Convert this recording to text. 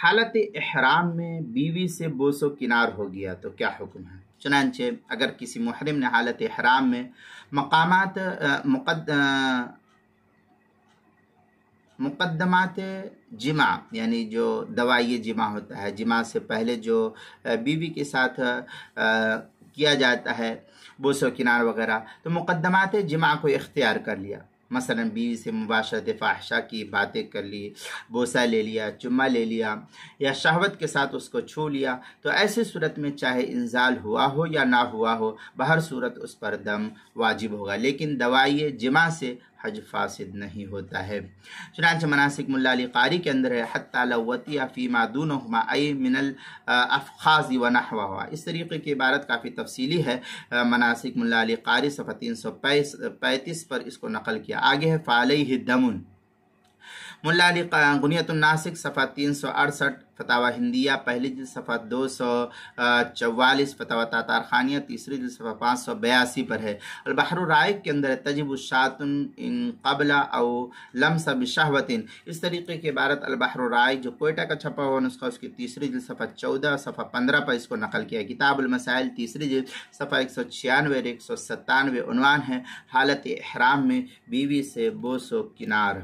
حالت احرام میں بیوی سے بوس و کنار ہو گیا تو کیا حکم ہے؟ چنانچہ اگر کسی محرم نے حالت احرام میں مقدمات جمع یعنی جو دوائی جمع ہوتا ہے، جمع سے پہلے جو بیوی کے ساتھ کیا جاتا ہے بوس و کنار وغیرہ، تو مقدمات جمع کو اختیار کر لیا، مثلا بیوی سے مباشرت فاحشہ کی باتیں کر لی، بوسہ لے لیا، چمہ لے لیا، یا شہوت کے ساتھ اس کو چھو لیا، تو ایسی صورت میں چاہے انزال ہوا ہو یا نہ ہوا ہو، بہر صورت اس پر دم واجب ہوگا، لیکن دوائی جمع سے حج فاسد نہیں ہوتا ہے۔ چنانچہ مناسک ملا علی قاری کے اندر ہے حتی لو وطی فیما دونہما ای من الافخاذ ونحوہا، اس طریقے کی عبارت کافی تفصیلی ہے، مناسک ملا علی قاری صفحہ 335 پر اس کو نقل کیا۔ آگے ہے فعلیہ دمن، ملا علی غنیت الناسک صفحہ 368، فتاوی ہندیہ پہلی جلد صفحہ 244، فتاوی تاتار خانیہ تیسری جلد صفحہ 582 پر ہے۔ البحر الرائق کے اندر تجب الشاۃ ان قبل او لمس بشہوۃ، اس طریقے کی عبارت البحر الرائق جو کوئٹہ کا چھپا ہوا نسخہ اس کی تیسری جلد صفحہ 14 صفحہ 15 پر اس کو نقل کیا۔ کتاب المسائل تیسری جلد صفحہ 196 اور 197، عنوان ہے حالت احرام میں بیوی سے بوس و کنار۔